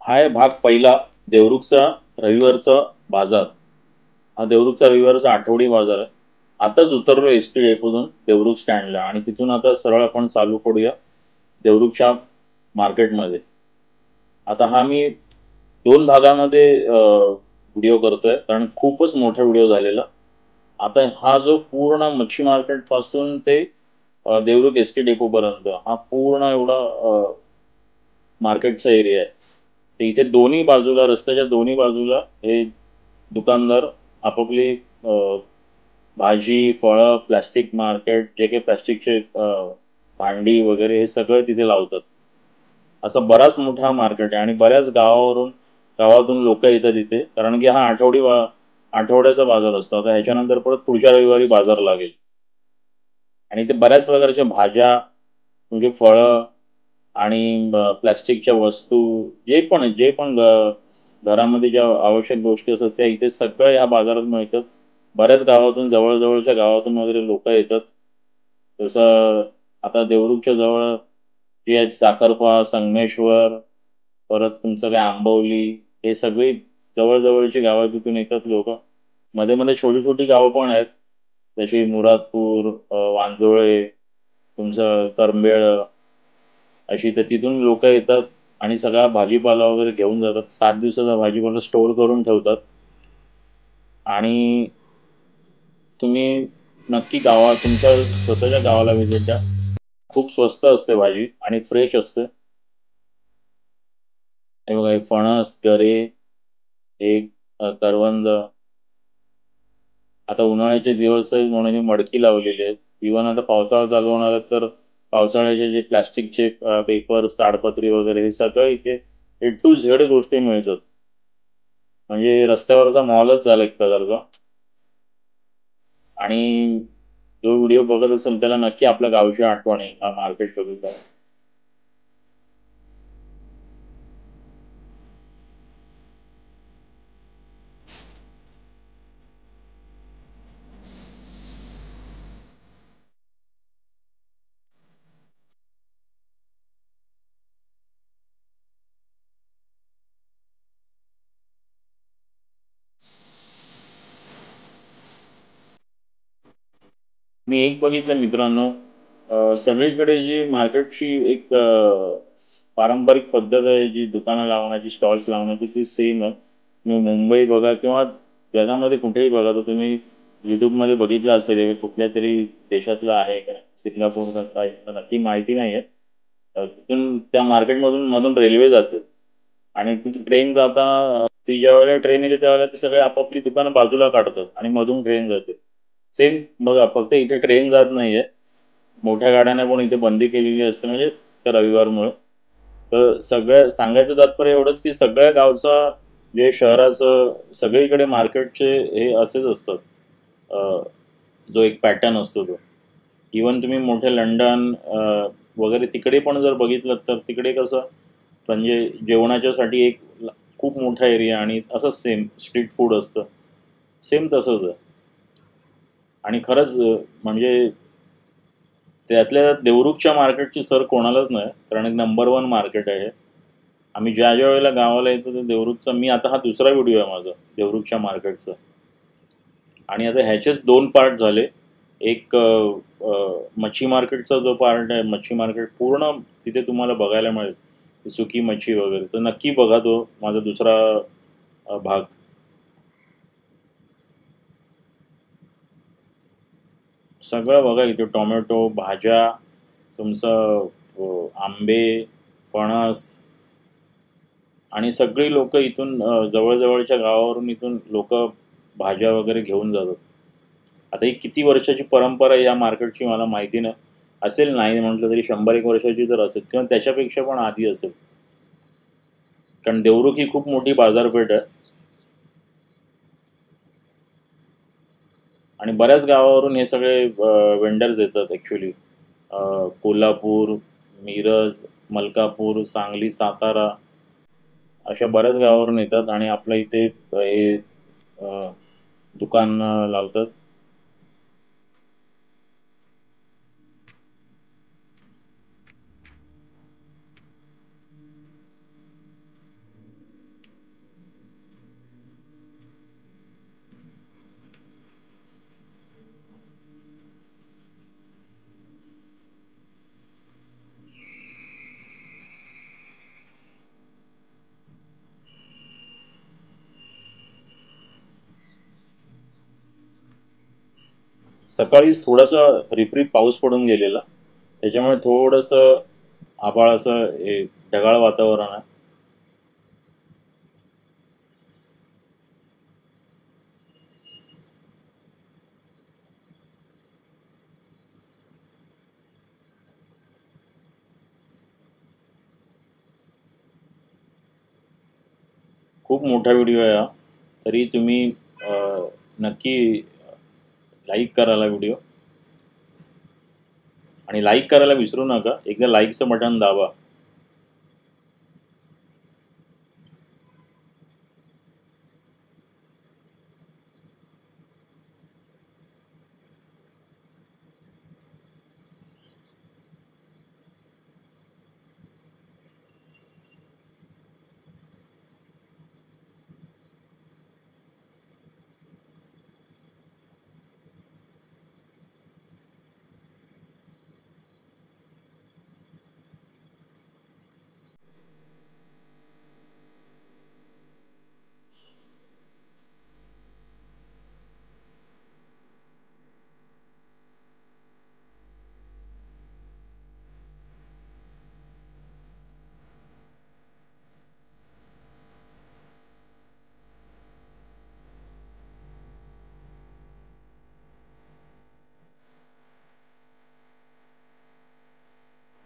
हा आहे भाग पहिला. देवरुखचा रविवारचा बाजार. हा देवरुखचा रविवारचा आठवडी बाजार आहे. आताच उतरलो एस टी डेपोतून देवरुख स्टँडला आणि तिथून आता सरळ आपण चालू करूया देवरुखच्या मार्केटमध्ये. आता हा मी दोन भागामध्ये व्हिडिओ करतोय कारण खूपच मोठा व्हिडिओ झालेला. आता हा जो पूर्ण मच्छी मार्केट पासून ते देवरुख एस टी डेपो पर्यंत हा पूर्ण एवढा मार्केटचा एरिया आहे. तर इथे दोन्ही बाजूला रस्त्याच्या दोन्ही बाजूला हे दुकानदार आपापली भाजी फळं प्लास्टिक मार्केट जे काही प्लास्टिकचे भांडी वगैरे हे सगळं तिथे लावतात. असा बराच मोठा मार्केट आहे आणि बऱ्याच गावातून लोक येतात इथे कारण की हा आठवड्याचा बाजार असतो. आता ह्याच्यानंतर परत पुढच्या रविवारी बाजार लागेल आणि इथे बऱ्याच प्रकारच्या भाज्या म्हणजे फळं आणि प्लास्टिकच्या वस्तू जे पण घरामध्ये ज्या आवश्यक गोष्टी असतात त्या इथे सगळ्या या बाजारात मिळतात. बऱ्याच गावातून जवळजवळच्या गावातून वगैरे लोक येतात. तसं आता देवरुखच्या जवळ जे आहेत साखरपा संगमेश्वर परत तुमचं काय आंबवली हे सगळी जवळजवळची गावं तिथून येतात लोक. मध्ये मध्ये छोटी छोटी गावं पण आहेत जशी मुरादपूर वांजोळे तुमचं करंबेळ अशी. तर तिथून लोक येतात आणि सगळा भाजीपाला वगैरे घेऊन जातात. 7 दिवसाचा भाजीपाला स्टोअर करून ठेवतात आणि तुम्ही नक्की तुमच्या स्वतःच्या गावाला व्हिजिट द्या. खूप स्वस्त असते भाजी आणि फ्रेश असते. हे बघा हे फणस गरे एक करवंद. आता उन्हाळ्याचे दिवस आहेत म्हणून ही मडकी लावलेली आहेत. इव्हन आता पावसाळा चालू होणार आहे तर पावसाळ्याचे जे प्लास्टिकचे पेपर ताडपत्री वगैरे हे सगळं इथे A to Z गोष्टी मिळतात. म्हणजे रस्त्यावरचा मॉलच झाला एक प्रकारचा. आणि जो व्हिडिओ बघत असेल त्याला नक्की आपल्या गावची आठवण आहे हा मार्केट बघितला. मी एक बघितलं मित्रांनो सगळीकडे जी मार्केटची एक पारंपरिक पद्धत आहे जी दुकानं लावण्याची स्टॉल्स लावण्याची ती सेम आहे. तुम्ही मुंबईत बघा किंवा जगामध्ये कुठेही बघा तर तुम्ही युट्यूबमध्ये बघितलं असेल हे कुठल्या तरी देशातलं आहे का सिंगापूर काय नक्की माहिती नाही आहे. तिथून त्या मधून रेल्वे जाते आणि ती ट्रेन जाता ती ज्या वेळेला ट्रेन येते त्यावेळेला ते सगळे आपापली दुकानं बाजूला काढतात आणि मधून ट्रेन जाते. सेम बघा फक्त इथे ट्रेन जात नाहीये. मोठ्या गाड्यांना पण इथे बंदी केलेली असते म्हणजे त्या रविवारमुळे. तर सगळ्या सांगायचं तात्पर्य एवढंच की सगळ्या गावचा जे शहराचं सगळीकडे मार्केटचे हे असेच असतात. जो एक पॅटर्न असतो तो. इवन तुम्ही मोठे लंडन वगैरे तिकडे पण जर बघितलं तर तिकडे कसं म्हणजे जेवणाच्यासाठी एक खूप मोठा एरिया आणि असं सेम स्ट्रीट फूड असतं. सेम तसंच आहे. आणि खरंच म्हणजे त्यातल्या देवरुखच्या मार्केटची सर कोणालाच नाही कारण एक नंबर 1 मार्केट आहे. आम्ही ज्या ज्या वेळेला गावाला येतो ते देवरुखचा मी आता हा दुसरा व्हिडिओ आहे माझा देवरुखच्या मार्केटचा. आणि आता ह्याचेच 2 पार्ट झाले. एक मच्छी मार्केटचा जो पार्ट आहे मच्छी मार्केट पूर्ण तिथे तुम्हाला बघायला मिळेल सुकी मच्छी वगैरे. तर नक्की बघा तो माझा दुसरा भाग. सगळं बघा इथे टोमॅटो भाज्या तुमचं आंबे फणस आणि सगळी लोक इथून जवळजवळच्या गावावरून इथून लोक भाज्या वगैरे घेऊन जातात. आता ही किती वर्षाची परंपरा आहे या मार्केटची मला माहिती नाही. असेल नाही म्हटलं तरी 100-1 वर्षाची तर असेल किंवा त्याच्यापेक्षा पण आधी असेल. कारण देवरुख ही खूप मोठी बाजारपेठ आहे आणि बऱ्याच गावावरून हे सगळे वेंडर्स येतात ॲक्च्युली. कोल्हापूर मिरज मलकापूर सांगली सातारा अशा बऱ्याच गावावरून येतात आणि आपल्या इथे हे दुकान लावतात. सकाळीच थोडासा रिपरिप पाऊस पडून गेलेला, त्याच्यामुळे थोडंसं आभाळ असं ढगाळ वातावरण आहे. खूप मोठा व्हिडिओ आहे हा. तरी तुम्ही नक्की लाईक करायला व्हिडिओ, आणि लाईक करायला विसरू नका. एकदा लाईकचं बटन दाबा.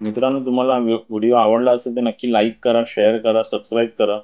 मित्रांनो, तुम्हाला व्हिडिओ आवडला असेल तर नक्की लाईक करा, शेअर करा, सबस्क्राईब करा.